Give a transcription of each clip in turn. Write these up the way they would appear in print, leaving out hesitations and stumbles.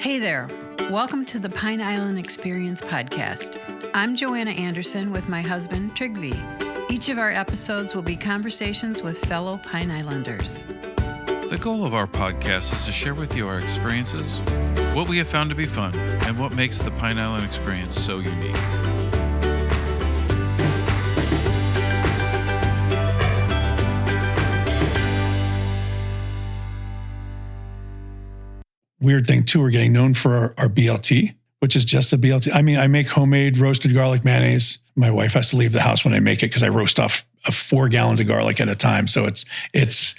Hey there. Welcome to the Pine Island Experience podcast. I'm Joanna Anderson with my husband, Trygve. Each of our episodes will be conversations with fellow Pine Islanders. The goal of our podcast is to share with you our experiences, what we have found to be fun, and what makes the Pine Island experience so unique. Weird thing too, we're getting known for our BLT, which is just a BLT. I mean, I make homemade roasted garlic mayonnaise. My wife has to leave the house when I make it because I roast off 4 gallons of garlic at a time. So it's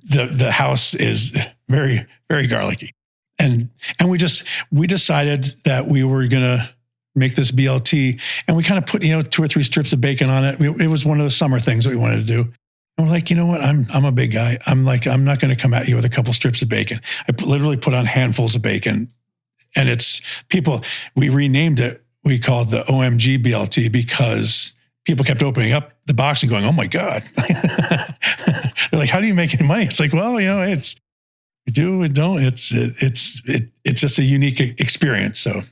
the house is very, very garlicky. And we decided that we were gonna make this BLT, and we kind of put 2 or 3 strips of bacon on it. It was one of the summer things that we wanted to do. And we're like, you know what? I'm a big guy. I'm not going to come at you with a couple strips of bacon. I literally put on handfuls of bacon, and we renamed it. We called it the OMG BLT because people kept opening up the box and going, oh my God. They're like, how do you make any money? It's like, well, it's, we do, we don't. It's just a unique experience. So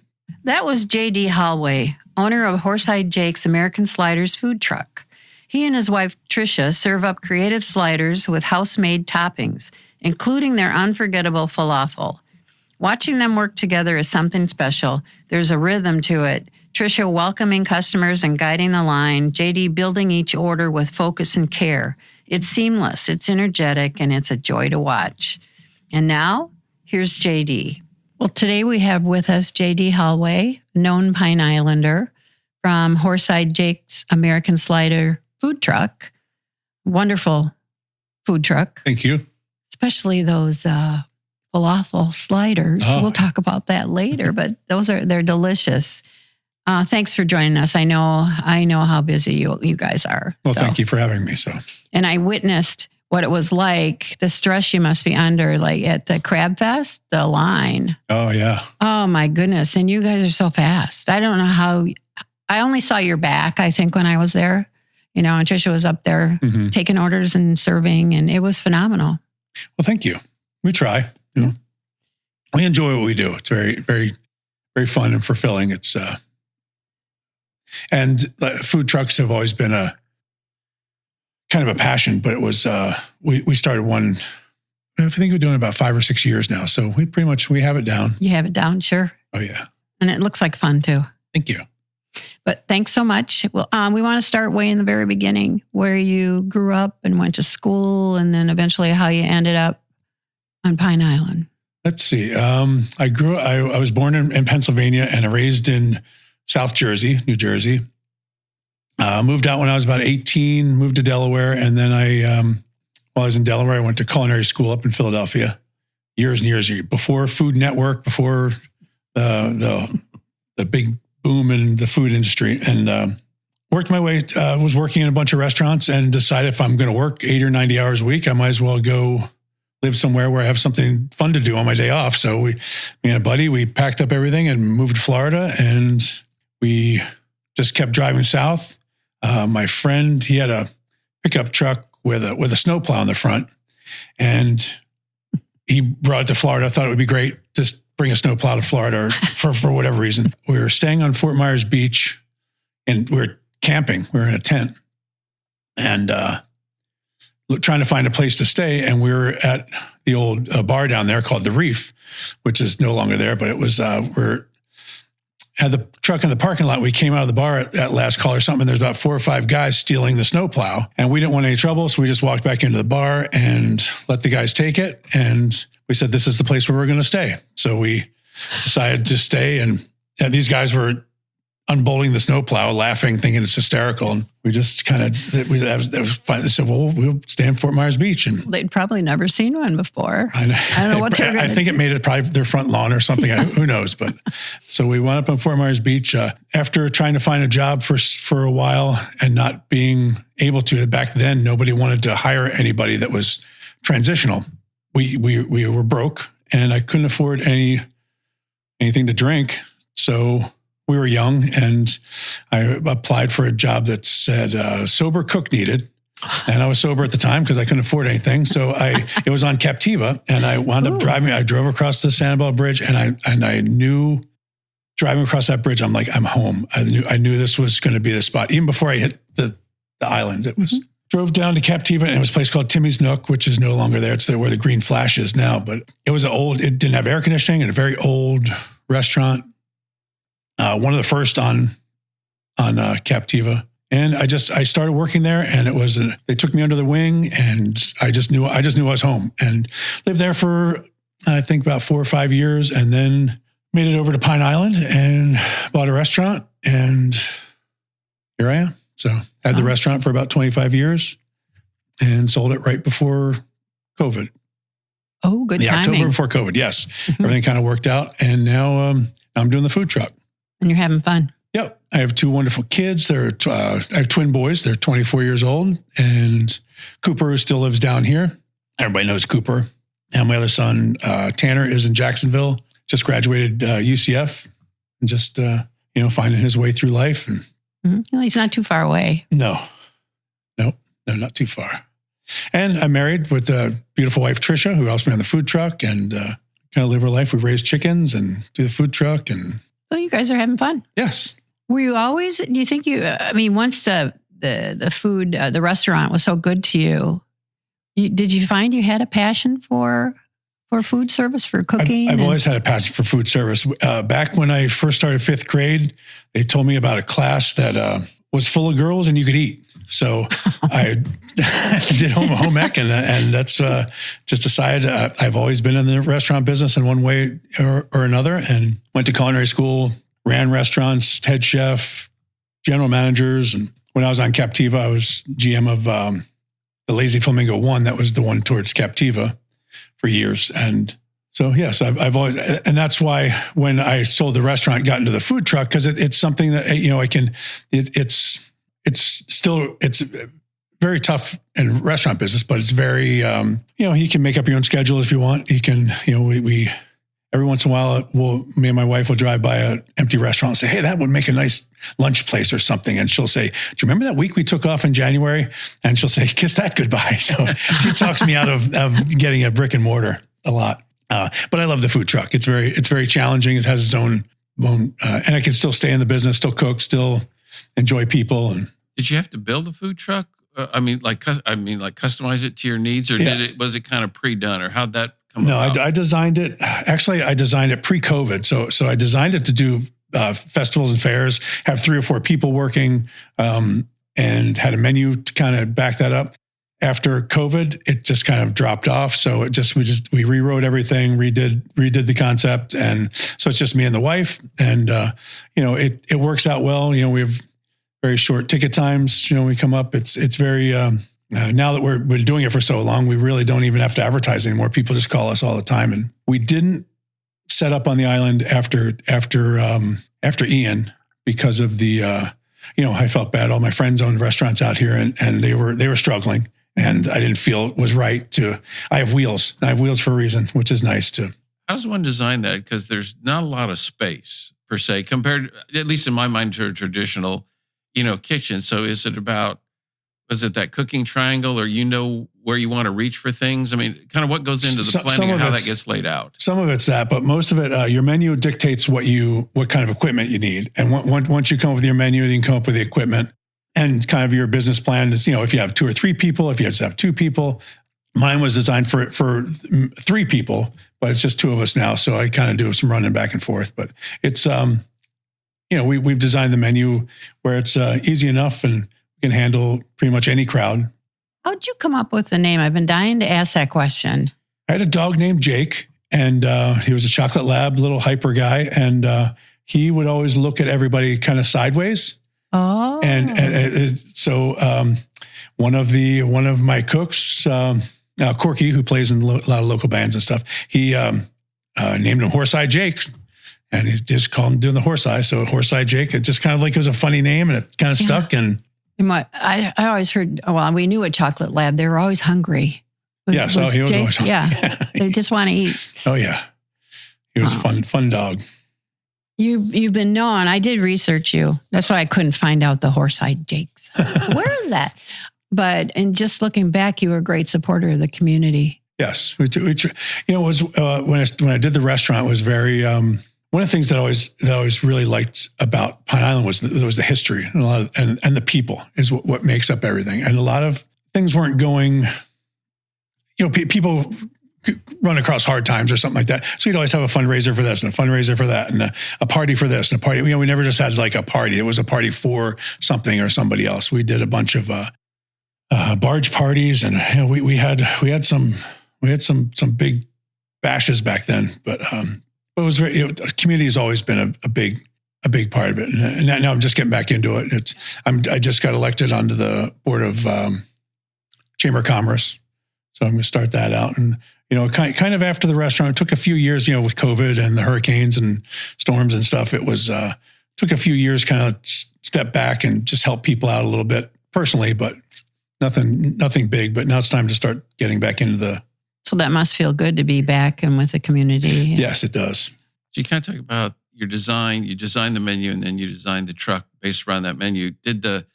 that was J.D. Hollway, owner of Horsehide Jake's American Sliders food truck. He and his wife, Tricia, serve up creative sliders with house-made toppings, including their unforgettable falafel. Watching them work together is something special. There's a rhythm to it. Tricia welcoming customers and guiding the line, JD building each order with focus and care. It's seamless, it's energetic, and it's a joy to watch. And now, here's JD. Well, today we have with us JD Hollway, known Pine Islander, from Horsehide Jake's American Slider food truck. Wonderful food truck. Thank you. Especially those falafel sliders. Oh. We'll talk about that later, but they're delicious. Thanks for joining us. I know how busy you guys are. Well, thank you for having me. And I witnessed what it was like, the stress you must be under, like at the Crab Fest, the line. Oh, yeah. Oh, my goodness. And you guys are so fast. I don't know how. I only saw your back, I think, when I was there. And Tricia was up there taking orders and serving, and it was phenomenal. Well, thank you. We try. We enjoy what we do. It's very, very, very fun and fulfilling. It's and food trucks have always been a kind of a passion, but it was we started one. I think we're doing about 5 or 6 years now, so we have it down. You have it down, sure. Oh yeah, and it looks like fun too. Thank you. But thanks so much. Well, we want to start way in the very beginning, where you grew up and went to school, and then eventually how you ended up on Pine Island. Let's see. I was born in Pennsylvania and raised in South Jersey, New Jersey. Moved out when I was about 18, moved to Delaware. And then while I was in Delaware, I went to culinary school up in Philadelphia years and years before Food Network, before the big boom in the food industry, and worked my way, was working in a bunch of restaurants, and decided if I'm going to work 80 or 90 hours a week, I might as well go live somewhere where I have something fun to do on my day off. So me and a buddy, we packed up everything and moved to Florida, and we just kept driving south. My friend, he had a pickup truck with a snowplow in the front, and he brought it to Florida. I thought it would be great to bring a snowplow to Florida for whatever reason. We were staying on Fort Myers Beach, and we were camping. We were in a tent and trying to find a place to stay. And we were at the old bar down there called The Reef, which is no longer there, but it was, had the truck in the parking lot. We came out of the bar at last call or something, and there's about 4 or 5 guys stealing the snowplow, and we didn't want any trouble. So we just walked back into the bar and let the guys take it. And we said, this is the place where we're going to stay. So we decided to stay, and these guys were unbolting the snowplow, laughing, thinking it's hysterical. And we just kind of, that was fine. They said, well, we'll stay in Fort Myers Beach. And they'd probably never seen one before. I don't know what they're going to I think it made it probably their front lawn or something. Who knows? But so we wound up on Fort Myers Beach after trying to find a job for a while and not being able to. Back then, nobody wanted to hire anybody that was transitional. We were broke, and I couldn't afford anything to drink. So we were young, and I applied for a job that said sober cook needed. And I was sober at the time because I couldn't afford anything. So it was on Captiva, and I wound up driving. I drove across the Sanibel Bridge, and I knew driving across that bridge, I'm like, I'm home. I knew this was going to be the spot. Even before I hit the island, it was. Drove down to Captiva, and it was a place called Timmy's Nook, which is no longer there. It's there where the Green Flash is now. But it was it didn't have air conditioning, and a very old restaurant. One of the first on Captiva. And I started working there, and they took me under the wing, and I just knew I was home, and lived there for, I think, about 4 or 5 years, and then made it over to Pine Island and bought a restaurant, and here I am. So had the restaurant for about 25 years and sold it right before COVID. Oh, good timing. October before COVID, yes. Everything kind of worked out, and now I'm doing the food truck. And you're having fun. Yep. I have 2 wonderful kids. I have twin boys. They're 24 years old. And Cooper still lives down here. Everybody knows Cooper. And my other son, Tanner, is in Jacksonville. Just graduated UCF and just, finding his way through life. And Well, he's not too far away. No, not too far. And I'm married with a beautiful wife, Tricia, who helps me on the food truck and kind of live our life. We raise chickens and do the food truck. And so you guys are having fun. Yes. Were you always, do you think once the food, the restaurant was so good to you, did you find you had a passion for food service, for cooking? I've always had a passion for food service. Back when I first started 5th grade, they told me about a class that was full of girls and you could eat. So I did home ec, and that's just decided I've always been in the restaurant business in one way or another, and went to culinary school, ran restaurants, head chef, general managers. And when I was on Captiva, I was GM of the Lazy Flamingo 1. That was the one towards Captiva for years. And so, yes, I've always, and that's why when I sold the restaurant, got into the food truck, because it's something that, it's very tough in restaurant business, but it's very, you can make up your own schedule if you want. You can, we every once in a while, me and my wife will drive by an empty restaurant and say, hey, that would make a nice lunch place or something. And she'll say, do you remember that week we took off in January? And she'll say, kiss that goodbye. So she talks me out of getting a brick and mortar a lot. But I love the food truck. It's very challenging. It has its own, and I can still stay in the business, still cook, still enjoy people. And did you have to build a food truck? Customize it to your needs, or was it kind of pre-done, or how'd that come about? No, I designed it. Actually, I designed it pre-COVID. So I designed it to do festivals and fairs, have 3 or 4 people working, and had a menu to kind of back that up. After COVID, it just kind of dropped off. So we rewrote everything, redid the concept, and so it's just me and the wife, and it works out well. We have very short ticket times. We come up. It's very now that we've been doing it for so long, we really don't even have to advertise anymore. People just call us all the time, and we didn't set up on the island after Ian because of the I felt bad. All my friends owned restaurants out here, and they were struggling. And I didn't feel it was right I have wheels. I have wheels for a reason, which is nice too. How does one design that? Because there's not a lot of space per se compared, at least in my mind, to a traditional, kitchen. So was it that cooking triangle, or where you want to reach for things? I mean, kind of what goes into the planning and how that gets laid out? Some of it's that, but most of it, your menu dictates what kind of equipment you need. And once you come up with your menu, then you can come up with the equipment. And kind of your business plan is, if you have 2 or 3 people, if you just have 2 people. Mine was designed for 3 people, but it's just 2 of us now. So I kind of do some running back and forth. But it's, we've designed the menu where it's easy enough and can handle pretty much any crowd. How'd you come up with the name? I've been dying to ask that question. I had a dog named Jake, and he was a chocolate lab, little hyper guy. And he would always look at everybody kind of sideways. Oh, and so one of my cooks, Corky, who plays in a lot of local bands and stuff, he named him Horse-Eye Jake, and he just called him doing the Horse-Eye. So Horse-Eye Jake, it just kind of like it was a funny name, and it kind of stuck. And I always heard, we knew a chocolate lab, they were always hungry. He was always hungry. Yeah, they just want to eat. Oh yeah, he was a fun dog. You've been known. I did research you. That's why I couldn't find out the Horse-Eye Jakes. Where is that? But in just looking back, you were a great supporter of the community. Yes, it was when I did the restaurant, it was very one of the things that I always really liked about Pine Island was the history and the people is what makes up everything. And a lot of things weren't going. People run across hard times or something like that. So we'd always have a fundraiser for this and a fundraiser for that and a party for this and a party. We never just had like a party. It was a party for something or somebody else. We did a bunch of barge parties, and we had some big bashes back then. But it was very, community has always been a big part of it. And now I'm just getting back into it. I just got elected onto the board of Chamber of Commerce. So I'm going to start that out. And, kind of after the restaurant, it took a few years, with COVID and the hurricanes and storms and stuff. It was, took a few years kind of step back and just help people out a little bit personally, but nothing big. But now it's time to start getting back into So that must feel good to be back and with the community. Yes, it does. So you kind of talk about your design. You designed the menu and then you designed the truck based around that menu. Did the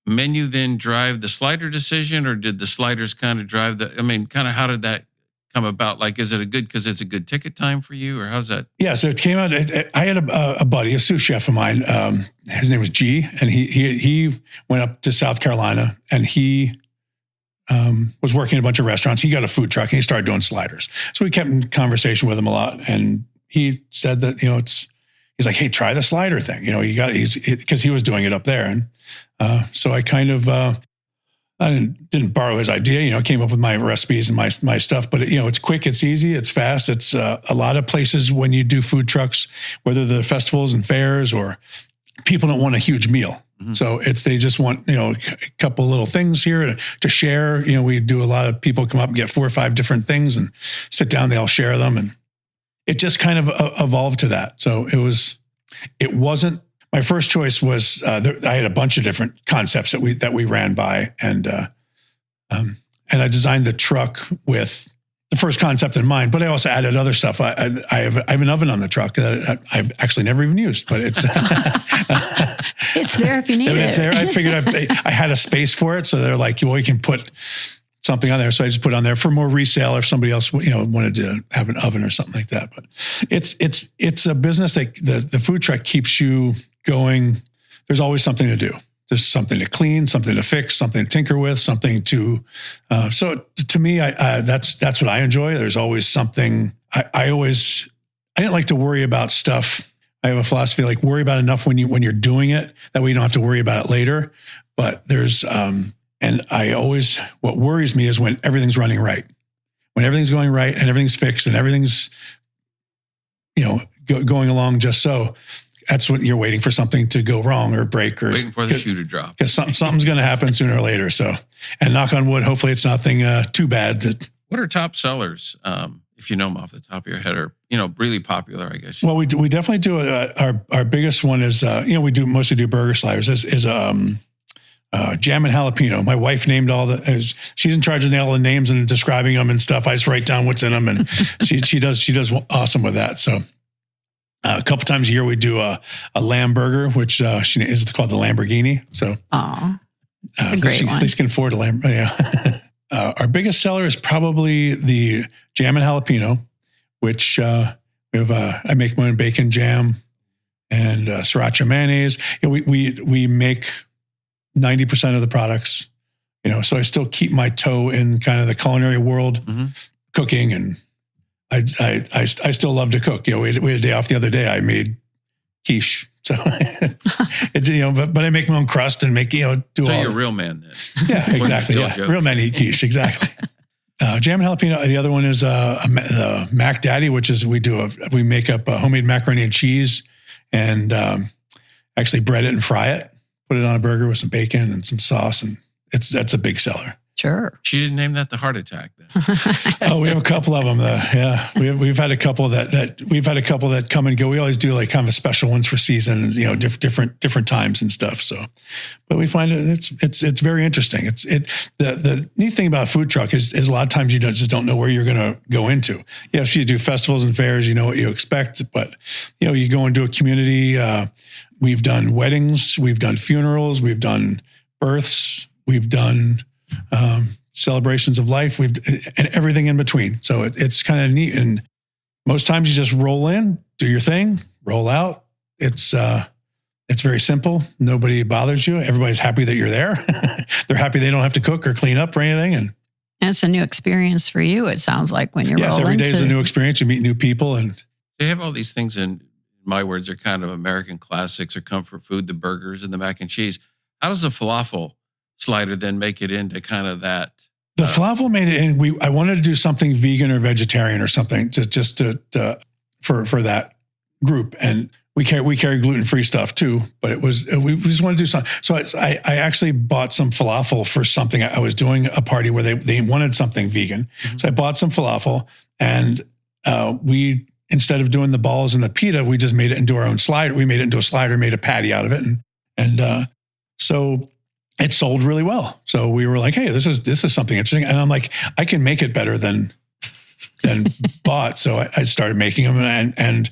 menu then drive the slider decision, or did the sliders kind of drive how did that come about? Like, is it because it's a good ticket time for you, or how's that? Yeah, so it came out. I had a buddy, a sous chef of mine. His name was G, and he went up to South Carolina, and he was working in a bunch of restaurants. He got a food truck, and he started doing sliders. So we kept in conversation with him a lot, and he said that he's like, hey, try the slider thing. Because he was doing it up there, and so I kind of. I didn't borrow his idea, came up with my recipes and my stuff, but it's quick, it's easy, it's fast. It's a lot of places when you do food trucks, whether the festivals and fairs, or people don't want a huge meal. Mm-hmm. So they just want, a couple little things here to share. We do a lot of people come up and get 4 or 5 different things and sit down, they all share them. And it just kind of evolved to that. So it wasn't, my first choice was I had a bunch of different concepts that we ran by, and I designed the truck with the first concept in mind. But I also added other stuff. I have an oven on the truck that I've actually never even used, but it's it's there if you need it. It's there. I figured I had a space for it, so they're like, well, you can put something on there. So I just put it on there for more resale if somebody else wanted to have an oven or something like that. But it's a business that the food truck keeps you going. There's always something to do. There's something to clean, something to fix, something to tinker with, something to. So to me, that's what I enjoy. There's always something. I didn't like to worry about stuff. I have a philosophy like worry about enough when you're doing it, that way you don't have to worry about it later. But there's and what worries me is when everything's running right, when everything's going right and everything's fixed and everything's going along just so. That's what you're waiting for, something to go wrong or break, or waiting for the shoe to drop, because something's going to happen sooner or later. So, and knock on wood, hopefully it's nothing too bad. What are top sellers, if you know them off the top of your head, or really popular? I guess. Well, we definitely do. Our biggest one is we mostly do burger sliders. Is jam and jalapeno. My wife named she's in charge of all the names and describing them and stuff. I just write down what's in them, and she does awesome with that. So. A couple times a year, we do a lamb burger, which she is called the Lamborghini. So, a great one. At least can afford a lamb. Yeah. Our biggest seller is probably the jam and jalapeno, which we have. I make my own bacon jam and sriracha mayonnaise. We make 90% of the products. So I still keep my toe in kind of the culinary world, cooking and. I still love to cook. We had a day off the other day. I made quiche. So, but I make my own crust and make, do so all. So you're a real man then. Yeah, exactly. Yeah. Real men eat quiche. Exactly. Jam and jalapeno. The other one is the Mac Daddy, which is we make up homemade macaroni and cheese and actually bread it and fry it, put it on a burger with some bacon and some sauce. And that's a big seller. Sure. She didn't name that the heart attack then. We have a couple of them. Yeah, we've had a couple that come and go. We always do like kind of special ones for season, different times and stuff. So, but we find it's very interesting. The neat thing about a food truck is a lot of times you just don't know where you're going to go into. If you do festivals and fairs, you know what you expect, but you go into a community. We've done weddings, we've done funerals, we've done births. We've done celebrations of life. And everything in between. So it's kind of neat. And most times you just roll in, do your thing, roll out. It's very simple. Nobody bothers you. Everybody's happy that you're there. They're happy they don't have to cook or clean up or anything. And it's a new experience for you, it sounds like, when you're rolling. Yes, every day is a new experience. You meet new people. And they have all these things, in my words, are kind of American classics or comfort food, the burgers and the mac and cheese. How does the falafel slider then make it into kind of that? The falafel made it in. I wanted to do something vegan or vegetarian or something for that group. And we carry gluten-free stuff too, but we just wanted to do something. So I actually bought some falafel for something. I was doing a party where they wanted something vegan. Mm-hmm. So I bought some falafel, and we, instead of doing the balls and the pita, we just made it into our own slider. We made it into a slider, made a patty out of it. And so it sold really well. So we were like, hey, this is something interesting. And I'm like, I can make it better than bought. So I started making them, and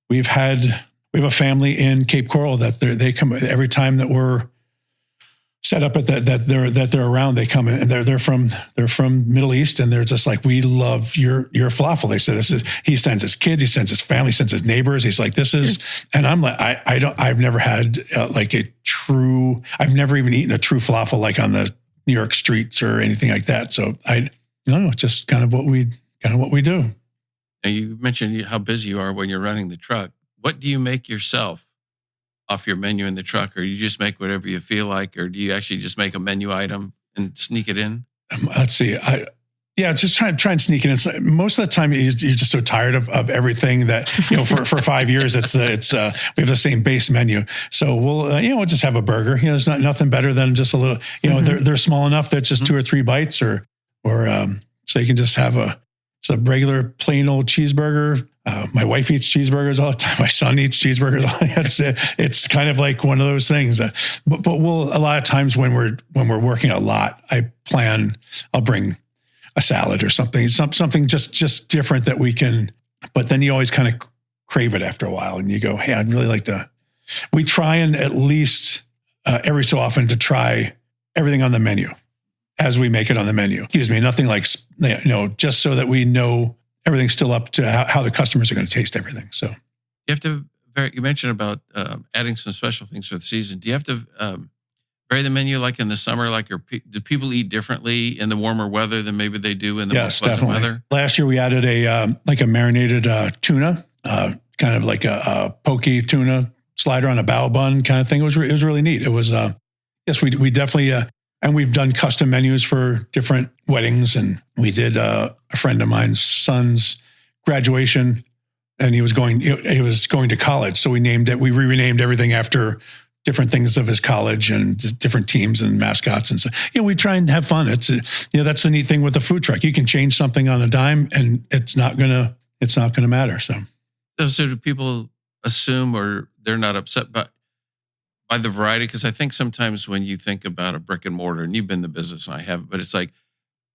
we have a family in Cape Coral that they come every time that we're set up at that they're around. They come in, and they're from Middle East, and they're just like, we love your falafel. They said he sends his kids, he sends his family, he sends his neighbors. He's like, this is, and I'm like, I've never had I've never even eaten a true falafel like on the New York streets or anything like that. So I don't know, it's just kind of what we do. Now, you mentioned how busy you are when you're running the truck. What do you make yourself off your menu in the truck? Or you just make whatever you feel like? Or do you actually just make a menu item and sneak it in? Let's see. Just try and sneak it in. Most of the time, you're just so tired of everything that, for 5 years, we have the same base menu. So we'll just have a burger. There's nothing better than just a little, mm-hmm. they're small enough that it's just mm-hmm. 2 or 3 bites or so you can just have a regular plain old cheeseburger. My wife eats cheeseburgers all the time. My son eats cheeseburgers all the time. It's kind of like one of those things. But we'll, a lot of times when we're working a lot, I'll bring a salad or something just different that we can. But then you always kind of crave it after a while, and you go, hey, I'd really like to. We try and at least every so often to try everything on the menu as we make it on the menu. Nothing like just so that we know everything's still up to how the customers are going to taste everything. So you have to. You mentioned about adding some special things for the season. Do you have to vary the menu like in the summer? Do people eat differently in the warmer weather than maybe they do in the more pleasant weather? Last year we added a marinated tuna, kind of like a pokey tuna slider on a bao bun kind of thing. It was really neat. It was yes, we definitely. And we've done custom menus for different weddings. And we did a friend of mine's son's graduation, and he was going to college. So we renamed everything after different things of his college and different teams and mascots. And so, we try and have fun. It's, that's the neat thing with the food truck. You can change something on a dime, and it's not gonna matter. So do people assume, or they're not upset by the variety? Because I think sometimes when you think about a brick and mortar, and you've been in the business and I haven't, but it's like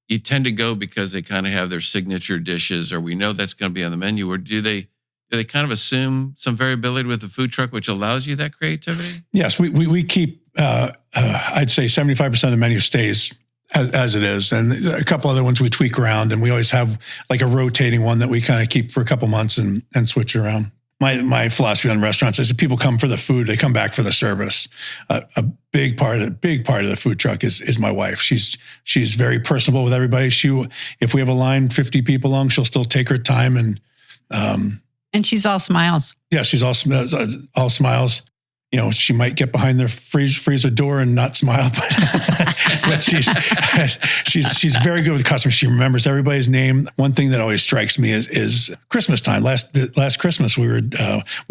you tend to go because they kind of have their signature dishes, or we know that's going to be on the menu. Or do they kind of assume some variability with the food truck, which allows you that creativity? Yes, we keep, I'd say 75% of the menu stays as it is. And a couple other ones we tweak around, and we always have like a rotating one that we kind of keep for a couple months and switch around. My philosophy on restaurants is that people come for the food, they come back for the service. A big part of the food truck is my wife. She's very personable with everybody. If we have a line 50 people long, she'll still take her time and she's all smiles. Yeah, she's all smiles. She might get behind the freezer door and not smile, but she's very good with customers. She remembers everybody's name. One thing that always strikes me is Christmas time. Last Christmas, we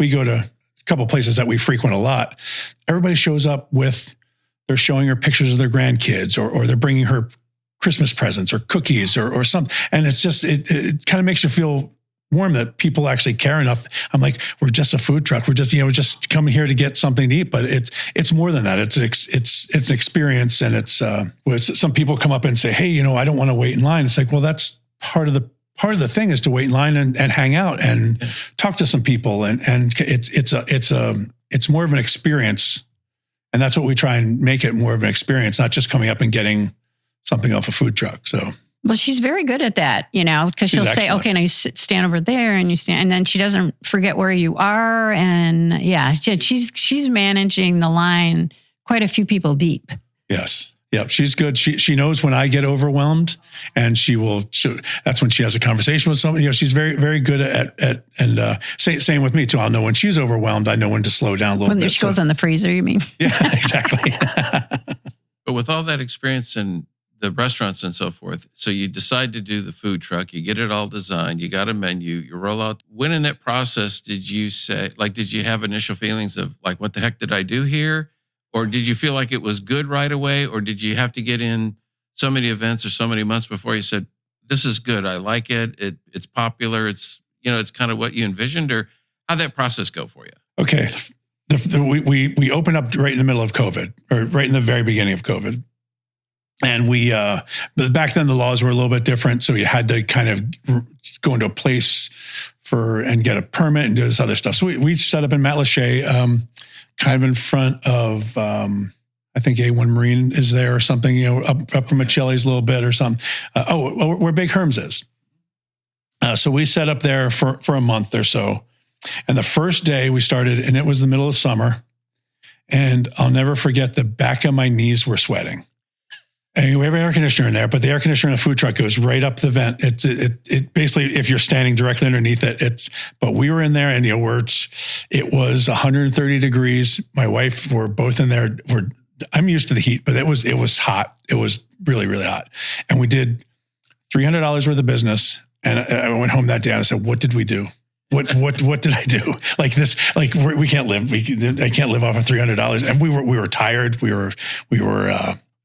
go to a couple of places that we frequent a lot. Everybody shows up they're showing her pictures of their grandkids, or they're bringing her Christmas presents or cookies or something. And it's just, it kind of makes you feel warm that people actually care enough. I'm like, we're just a food truck. We're just coming here to get something to eat, but it's more than that. It's an experience, and it's some people come up and say, hey, I don't want to wait in line. It's like, well, that's part of the thing is to wait in line and hang out and talk to some people, and it's more of an experience And that's what we try and make it more of an experience, not just coming up and getting something off a food truck. So, well, she's very good at that, because she'll say, okay, now you stand over there and you stand, and then she doesn't forget where you are. And yeah, she's managing the line quite a few people deep. Yes. Yep. She's good. She knows when I get overwhelmed, and that's when she has a conversation with somebody. She's very, very good and same with me too. I'll know when she's overwhelmed. I know when to slow down a little bit. When she goes on the freezer, you mean? Yeah, exactly. But with all that experience in the restaurants and so forth, so you decide to do the food truck, you get it all designed, you got a menu, you roll out. When in that process did you did you have initial feelings of like, what the heck did I do here? Or did you feel like it was good right away? Or did you have to get in so many events or so many months before you said, this is good, I like it, it's popular, it's kind of what you envisioned? Or how'd that process go for you? Okay. We opened up right in the middle of COVID, or right in the very beginning of COVID. And back then the laws were a little bit different. So you had to kind of go into a place and get a permit and do this other stuff. So we set up in Matlacha, kind of in front of, I think A1 Marine is there or something, up from Michelli's a little bit or something. Where Big Herm's is. So we set up there for a month or so. And the first day we started, and it was the middle of summer, and I'll never forget, the back of my knees were sweating. And we have an air conditioner in there, but the air conditioner in a food truck goes right up the vent. It basically, if you're standing directly underneath it, but we were in there, and it was 130 degrees. My wife, we're both in there. I'm used to the heat, but it was hot. It was really, really hot. And we did $300 worth of business. And I went home that day and I said, what did we do? What did I do? Like this, like we can't live. I can't live off of $300. And we were tired. We were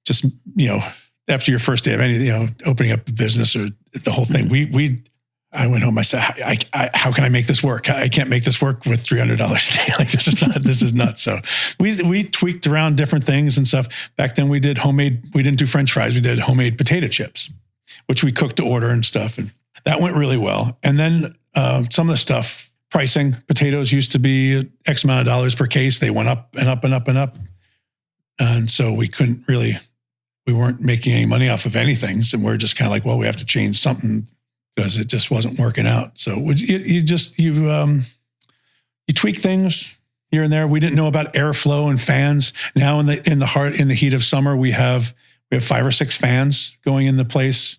just, after your first day of anything, opening up a business or the whole thing, I went home. I said, how can I make this work? I can't make this work with $300 a day. Like this is nuts. So we tweaked around different things and stuff. Back then we did homemade, we didn't do French fries. We did homemade potato chips, which we cooked to order and stuff. And that went really well. And then some of the stuff, pricing, potatoes used to be X amount of dollars per case. They went up and up and up and up. And so we weren't making any money off of anything. So we're just kind of like, well, we have to change something because it just wasn't working out. So you tweak things here and there. We didn't know about airflow and fans. Now in the heat of summer, we have 5 or 6 fans going in the place.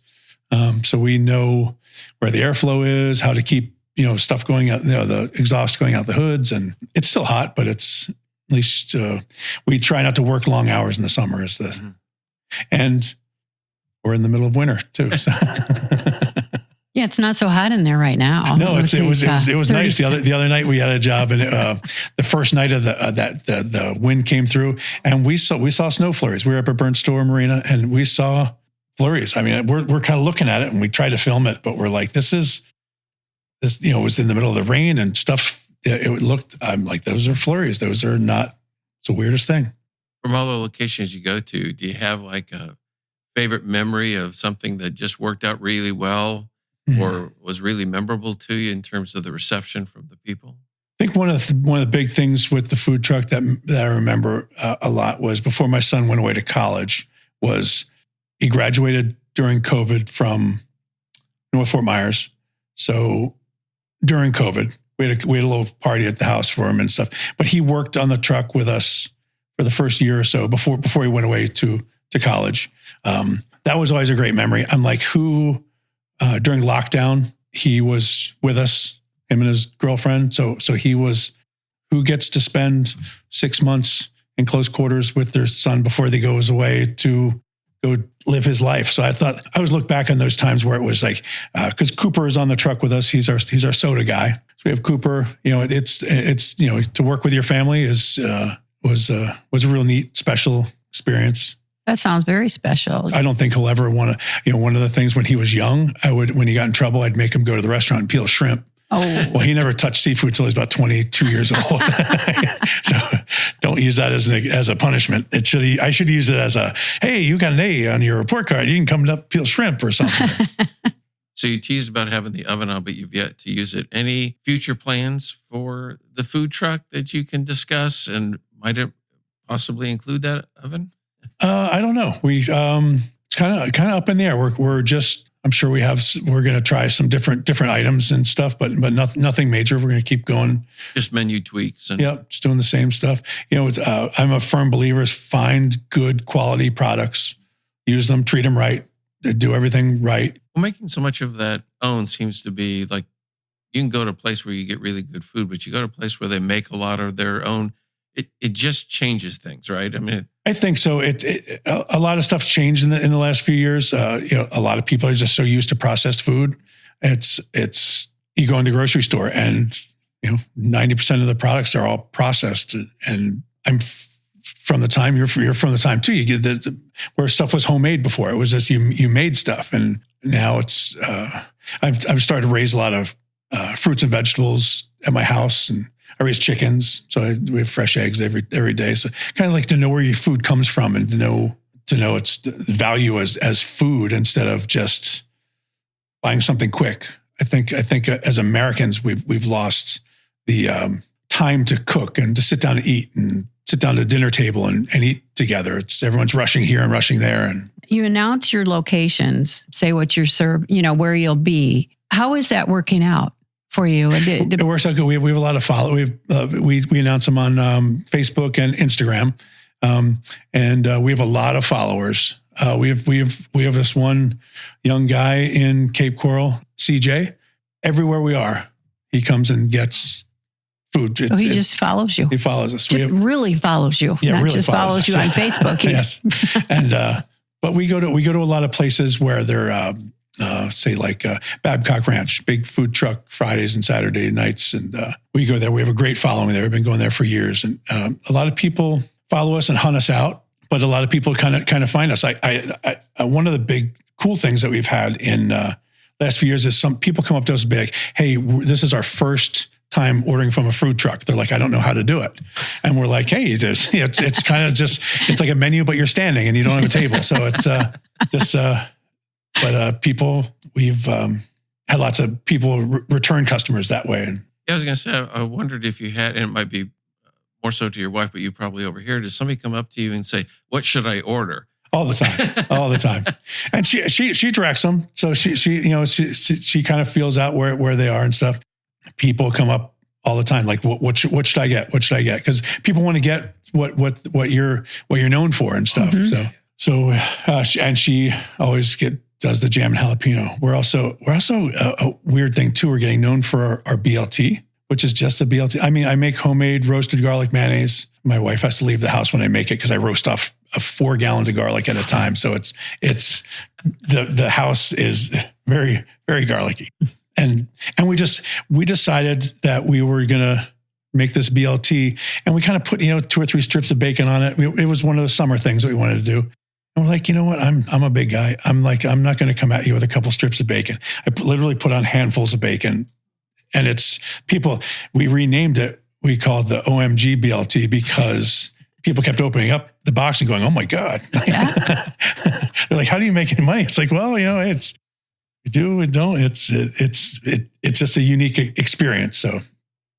So we know where the airflow is, how to keep, stuff going out, the exhaust going out the hoods. And it's still hot, but it's at least, we try not to work long hours in the summer and we're in the middle of winter too. So. Yeah, it's not so hot in there right now. No, it was nice. The other night we had a job, and the first night of the wind came through, and we saw snow flurries. We were up at Brick-and-mortar Marina, and we saw flurries. I mean, we're kind of looking at it, and we tried to film it, but we're like, this. It was in the middle of the rain and stuff. I'm like, those are flurries. Those are not. It's the weirdest thing. From all the locations you go to, do you have like a favorite memory of something that just worked out really well? Or was really memorable to you in terms of the reception from the people? I think one of the big things with the food truck that I remember a lot was before my son went away to college, was he graduated during COVID from North Fort Myers. So during COVID, we had a little party at the house for him and stuff. But he worked on the truck with us for the first year or so before he went away to college. That was always a great memory. I'm like, during lockdown, he was with us, him and his girlfriend. So he was, who gets to spend 6 months in close quarters with their son before they goes away to go live his life. So I thought, I always look back on those times where it was like, because Cooper is on the truck with us. He's our soda guy. So we have Cooper, it's to work with your family was a real neat, special experience. That sounds very special. I don't think he'll ever want to, one of the things when he was young, when he got in trouble, I'd make him go to the restaurant and peel shrimp. Oh. Well, he never touched seafood till he was about 22 years old. So don't use that as a punishment. I should use it as hey, you got an A on your report card. You can come up peel shrimp or something. So you teased about having the oven on, but you've yet to use it. Any future plans for the food truck that you can discuss, and might it possibly include that oven? I don't know. It's kind of up in the air. We're just, I'm sure we're going to try some different items and stuff, but nothing major. We're going to keep going. Just menu tweaks. And just doing the same stuff. I'm a firm believer is find good quality products, use them, treat them right, do everything right. Well, making so much of that own seems to be like, you can go to a place where you get really good food, but you go to a place where they make a lot of their own. It just changes things, right? I mean, I think so. A lot of stuff's changed in the last few years. A lot of people are just so used to processed food. It's you go in the grocery store and 90% of the products are all processed. And I'm from the time you're from the time too. You get where stuff was homemade before. It was just you made stuff, and now it's. I've started to raise a lot of fruits and vegetables at my house, and I raise chickens, so we have fresh eggs every day. So kind of like to know where your food comes from and to know its value as food instead of just buying something quick. I think as Americans we've lost the time to cook and to sit down and eat and sit down at a dinner table and eat together. Everyone's rushing here and rushing there. And you announce your locations, say what you're where you'll be. How is that working out for you? It works out good. We have a lot of followers. We announce them on Facebook and Instagram, and we have a lot of followers. We have this one young guy in Cape Coral, CJ. Everywhere we are, he comes and gets food. He just follows you. He follows us. Really follows you, yeah, not really just follows you on Facebook. Yes, and but we go to a lot of places where they're. Say like Babcock Ranch, big food truck Fridays and Saturday nights. And we go there. We have a great following there. We've been going there for years. And a lot of people follow us and hunt us out, but a lot of people kind of find us. I one of the big cool things that we've had in last few years is some people come up to us and be like, hey, this is our first time ordering from a food truck. They're like, I don't know how to do it. And we're like, hey, it's kind of just, it's like a menu, but you're standing and you don't have a table. So it's just... But people, we've had lots of people return customers that way. And I was going to say, I wondered if you had, and it might be more so to your wife, but you probably overhear. Does somebody come up to you and say, "What should I order?" All the time, And she directs them, so she kind of feels out where they are and stuff. People come up all the time, like, what should I get? What should I get? Because people want to get what you're known for and stuff. Mm-hmm. So she always does the jam and jalapeno. We're also a weird thing too. We're getting known for our BLT, which is just a BLT. I mean, I make homemade roasted garlic mayonnaise. My wife has to leave the house when I make it because I roast off 4 gallons of garlic at a time. So it's the house is very, very garlicky. And we decided that we were gonna make this BLT, and we kind of put 2 or 3 strips of bacon on it. It was one of the summer things that we wanted to do. And we're like, you know what? I'm a big guy. I'm not going to come at you with a couple strips of bacon. I literally put on handfuls of bacon, and it's people. We renamed it. We called it the OMG BLT because people kept opening up the box and going, "Oh my God!" Yeah. They're like, "How do you make any money?" It's like, well, it's we do, we don't. It's just a unique experience. So,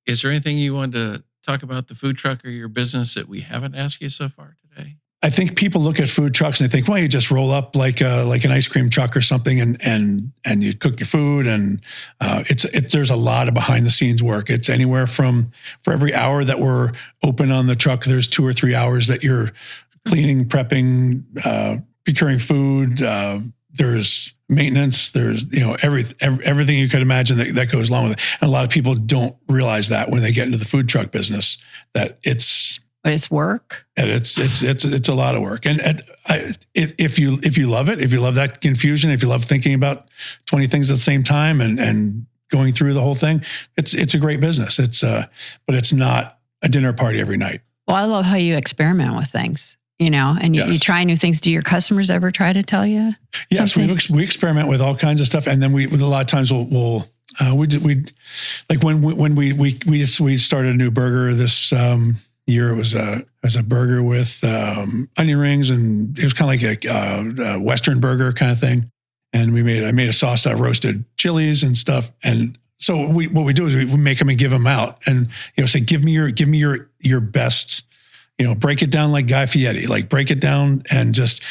is there anything you want to talk about the food truck or your business that we haven't asked you so far today? I think people look at food trucks and they think, well, you just roll up like an ice cream truck or something, and you cook your food, and there's a lot of behind the scenes work. It's anywhere from, for every hour that we're open on the truck, there's 2 or 3 hours that you're cleaning, prepping, procuring food. There's maintenance. There's everything you could imagine that goes along with it. And a lot of people don't realize that when they get into the food truck business, that it's. But it's work. And it's a lot of work. And if you love it, if you love that confusion, if you love thinking about 20 things at the same time and going through the whole thing, it's a great business. But it's not a dinner party every night. Well, I love how you experiment with things, and you try new things. Do your customers ever try to tell you? Yes, we experiment with all kinds of stuff, and then a lot of times we'll like when we started a new burger this. Year it was a burger with onion rings, and it was kind of like a Western burger kind of thing. And I made a sauce that roasted chilies and stuff. And so what we do is we make them and give them out, and say, give me your best break it down like Guy Fieri, like break it down and just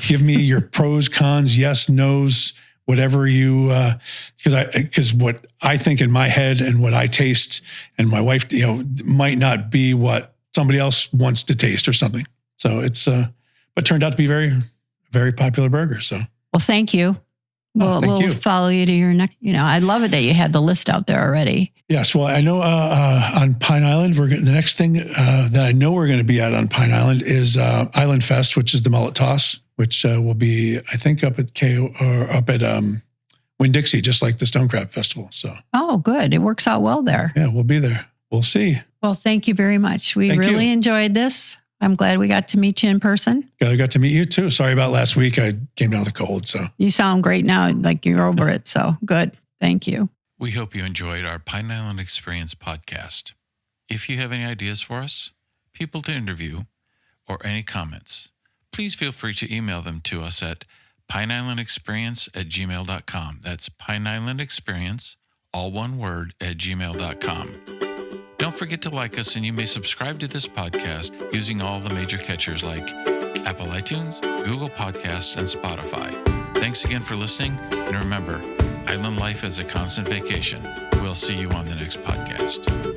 give me your pros, cons, yes, no's, whatever you, because what I think in my head and what I taste and my wife, might not be what somebody else wants to taste or something. So it's, but turned out to be very, very popular burger. So, well, thank you. We'll follow you to your next, I love it that you had the list out there already. Yes. Well, I know on Pine Island, the next thing that I know we're going to be at on Pine Island is Island Fest, which is the mullet toss, which will be, I think, up at Winn-Dixie, just like the Stone Crab Festival. So. Oh, good. It works out well there. Yeah, we'll be there. We'll see. Well, thank you very much. We really enjoyed this. I'm glad we got to meet you in person. Yeah, I got to meet you too. Sorry about last week. I came down with a cold, so. You sound great now, like you're over it. So good. Thank you. We hope you enjoyed our Pine Island Experience podcast. If you have any ideas for us, people to interview, or any comments, please feel free to email them to us at pineislandexperience@gmail.com. That's pineislandexperience, all one word, @gmail.com. Don't forget to like us, and you may subscribe to this podcast using all the major catchers like Apple iTunes, Google Podcasts, and Spotify. Thanks again for listening, and remember, island life is a constant vacation. We'll see you on the next podcast.